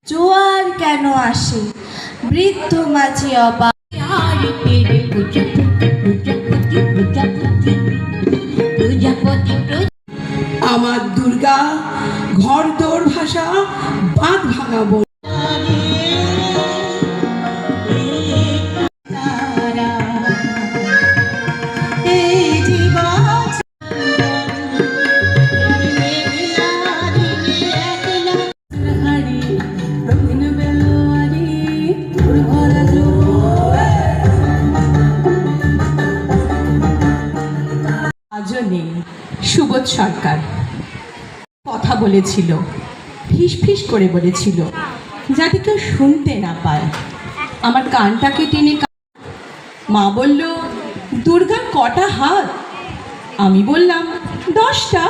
জোয়ার কেন আসে বৃদ্ধ মাঝি অবা আমার দুর্গা ঘর দৌড় ভাষা বাঁধ ভাঙাবো। আজও নেই সুবোধ সরকার কথা বলেছিল, ফিস ফিস করে বলেছিল, যাতে কেউ শুনতে না পায়। আমার কানটাকে টেনে মা বলল, দুর্গার কটা হাত? আমি বললাম 10টা।